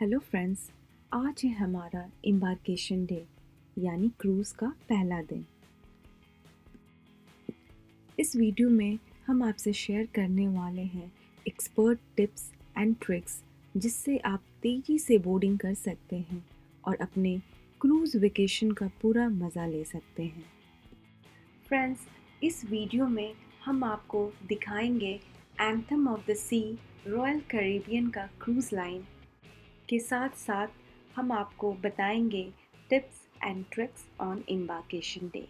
Hello friends. आज है हमारा एम्बार्केशन डे यानी क्रूज़ का पहला दिन। इस वीडियो में हम आपसे शेयर करने वाले हैं एक्सपर्ट टिप्स एंड ट्रिक्स जिससे आप तेज़ी से बोर्डिंग कर सकते हैं और अपने क्रूज़ वेकेशन का पूरा मज़ा ले सकते हैं। फ्रेंड्स, इस वीडियो में हम आपको दिखाएंगे Anthem of the Sea Royal Caribbean का क्रूज़ लाइन के साथ साथ हम आपको बताएंगे tips and tricks on embarkation day.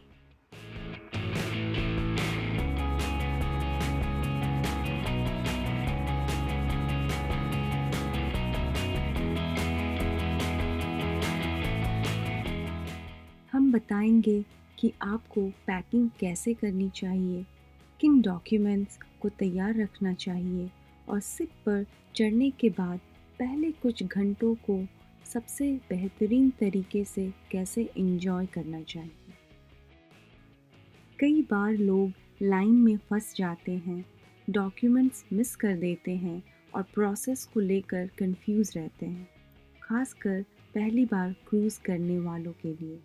हम बताएंगे कि आपको पैकिंग कैसे करनी चाहिए, किन डॉक्यूमेंट्स को तैयार रखना चाहिए और शिप पर चढ़ने के बाद पहले कुछ घंटों को सबसे बेहतरीन तरीके से कैसे एंजॉय करना चाहिए। कई बार लोग लाइन में फंस जाते हैं, डॉक्यूमेंट्स मिस कर देते हैं और प्रोसेस को लेकर कंफ्यूज रहते हैं, खासकर पहली बार क्रूज़ करने वालों के लिए।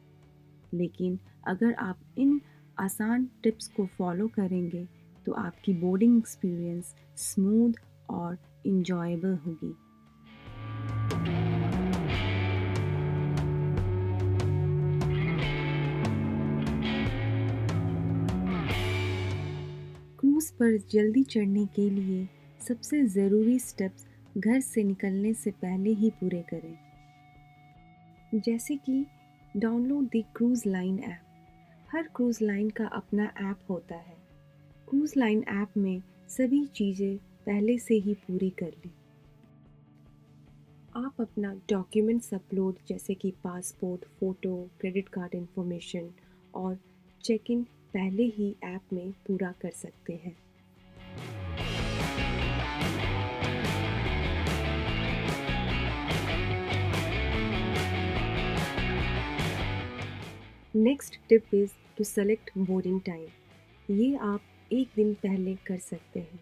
लेकिन अगर आप इन आसान टिप्स को फॉलो करेंगे तो आपकी बोर्डिंग एक्सपीरियंस स्मूथ और इंजॉयबल होगी। क्रूज़ पर जल्दी चढ़ने के लिए सबसे ज़रूरी स्टेप्स घर से निकलने से पहले ही पूरे करें, जैसे कि download the cruise line app. हर क्रूज़ लाइन का अपना ऐप होता है। क्रूज़ लाइन ऐप में सभी चीज़ें पहले से ही पूरी कर लें। आप अपना डॉक्यूमेंट्स अपलोड जैसे कि passport, photo, credit card information और चेक इन पहले ही ऐप में पूरा कर सकते हैं। Next tip is to select boarding time. ये आप एक दिन पहले कर सकते हैं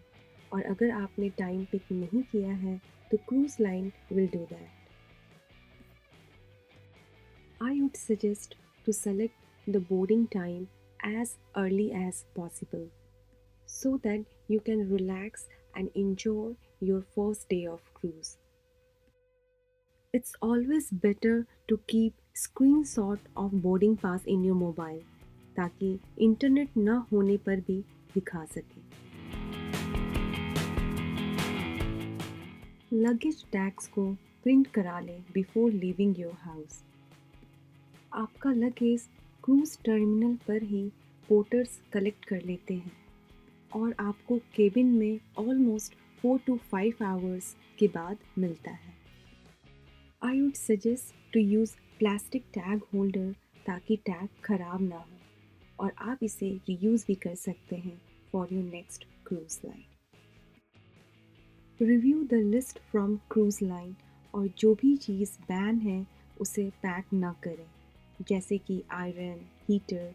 और अगर आपने टाइम पिक नहीं किया है तो cruise line will do that. I would suggest to select the boarding time as early as possible so that you can relax and enjoy your first day of cruise. It's always better to keep screenshot of boarding pass in your mobile ताकि internet न होने पर भी दिखा सके। Luggage tags को print करा लें बिफोर लीविंग योर हाउस। आपका लगेज क्रूज़ टर्मिनल पर ही पोर्टर्स कलेक्ट कर लेते हैं और आपको केबिन में ऑलमोस्ट 4 to 5 आवर्स के बाद मिलता है। I would suggest to use plastic tag holder ताकि टैग खराब ना हो और आप इसे रीयूज़ भी कर सकते हैं for your next cruise line. Review the list from cruise line और जो भी चीज़ बैन है उसे पैक ना करें, जैसे कि आयरन, हीटर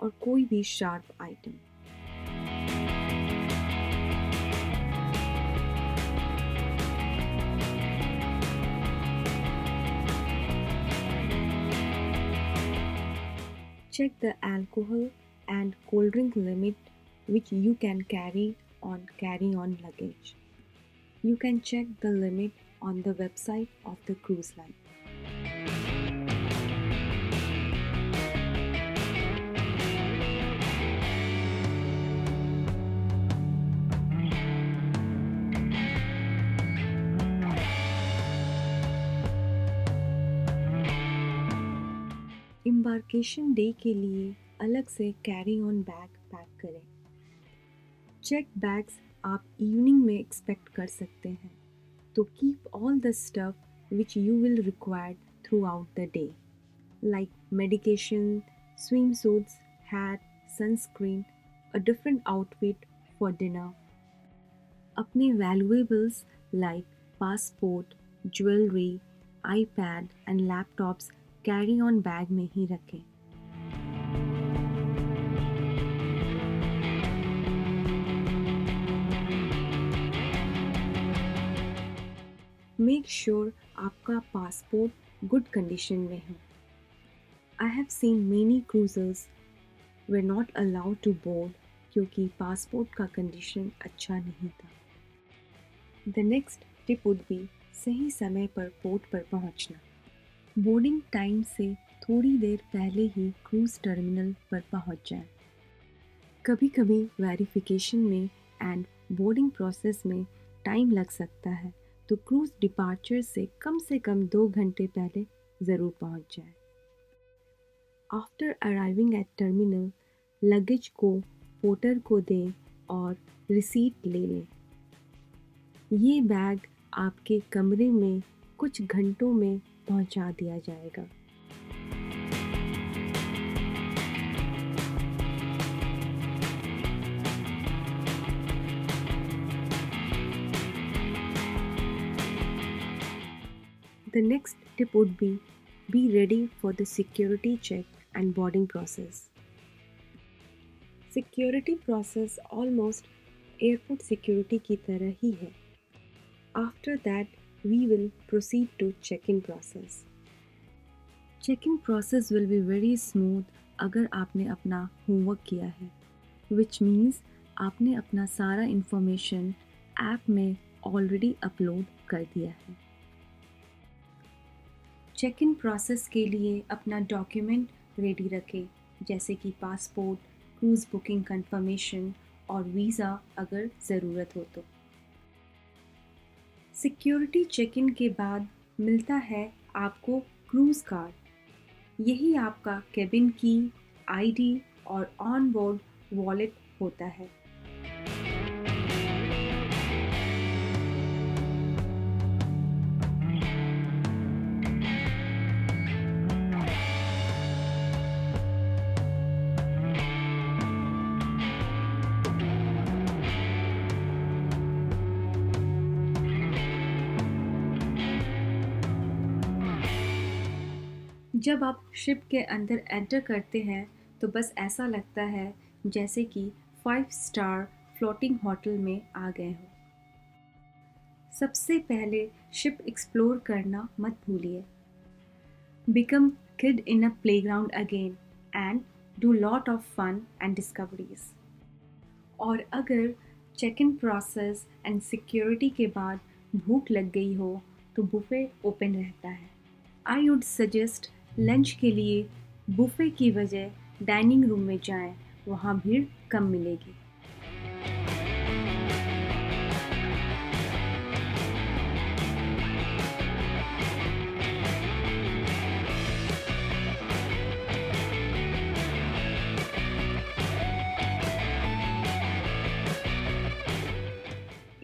और कोई भी sharp item. Check the alcohol and cold drink limit which you can carry on carry-on luggage. You can check the limit on the website of the cruise line. Embarkation day के लिए अलग से carry on bag pack करें। Check bags आप evening में expect कर सकते हैं, तो keep all the stuff which you will require throughout the day like medication, swim suits, hat, sunscreen, a different outfit for dinner. अपने valuables like passport, jewellery, iPad and laptops carry on bag में ही रखें। Make sure आपका passport good condition में हो। आई have seen many cruisers were not allowed to board क्योंकि passport का condition अच्छा नहीं था। The next tip would be सही समय पर पोर्ट पर पहुंचना। बोर्डिंग टाइम से थोड़ी देर पहले ही क्रूज़ टर्मिनल पर पहुंच जाएं। कभी कभी वेरिफिकेशन में एंड बोर्डिंग प्रोसेस में टाइम लग सकता है, तो क्रूज़ डिपार्चर से कम 2 घंटे पहले ज़रूर पहुंच जाए। After arriving at terminal, luggage को पोर्टर को दें और रिसीट ले लें। ये बैग आपके कमरे में कुछ घंटों में पहुंचा दिया जाएगा। The next tip would be ready for the security check and boarding process. Security process almost airport security की तरह ही है। After that, we will proceed to check-in process. Check-in process will be very smooth अगर आपने अपना homework किया है, which means आपने अपना सारा information ऐप में already upload कर दिया है। चेक इन प्रोसेस के लिए अपना डॉक्यूमेंट रेडी रखें, जैसे कि पासपोर्ट, क्रूज़ बुकिंग कंफर्मेशन और वीज़ा अगर ज़रूरत हो तो। सिक्योरिटी चेक इन के बाद मिलता है आपको क्रूज़ कार्ड। यही आपका केबिन की, आईडी और ऑन बोर्ड वॉलेट होता है। जब आप शिप के अंदर एंटर करते हैं तो बस ऐसा लगता है जैसे कि 5 स्टार फ्लोटिंग होटल में आ गए हो। सबसे पहले शिप एक्सप्लोर करना मत भूलिए। Become kid in a playground again and do lot of fun and discoveries. और अगर check in process and security के बाद भूख लग गई हो तो बुफे ओपन रहता है। आई वुड सजेस्ट लंच के लिए बुफे की वजह डाइनिंग रूम में जाएं, वहाँ भीड़ कम मिलेगी।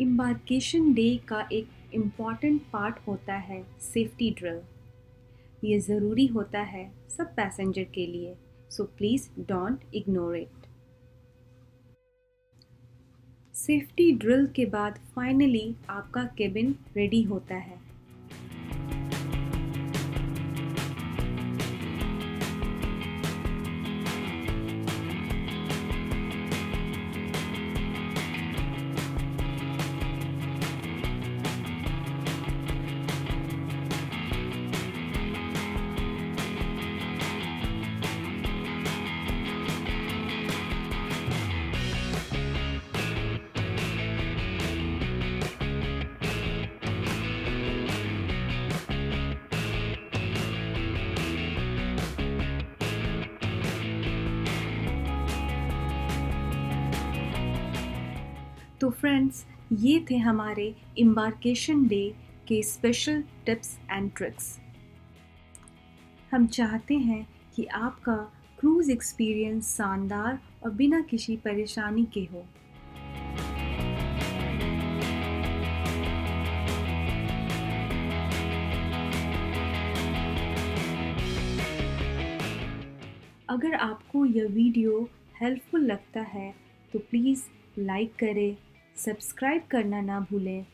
एम्बार्केशन डे का एक इम्पॉर्टेंट पार्ट होता है सेफ्टी ड्रिल। ये ज़रूरी होता है सब पैसेंजर के लिए, so please don't ignore it. Safety drill के बाद फाइनली आपका केबिन रेडी होता है। तो फ्रेंड्स, ये थे हमारे एम्बार्केशन डे के स्पेशल टिप्स एंड ट्रिक्स। हम चाहते हैं कि आपका क्रूज़ एक्सपीरियंस शानदार और बिना किसी परेशानी के हो। अगर आपको यह वीडियो हेल्पफुल लगता है तो प्लीज़ लाइक करें, सब्सक्राइब करना ना भूलें।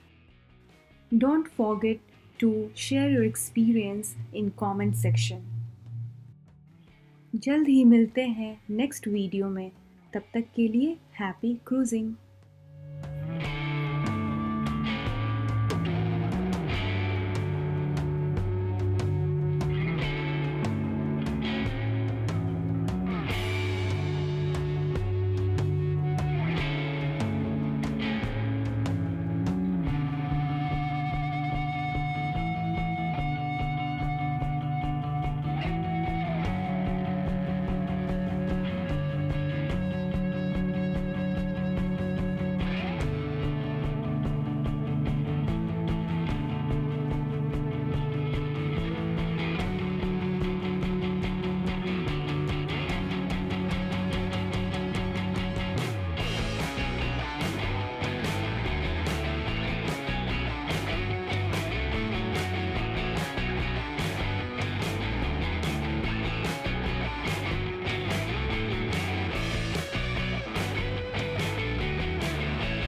Don't forget to share your experience in comment section. जल्द ही मिलते हैं नेक्स्ट वीडियो में। तब तक के लिए हैप्पी क्रूजिंग।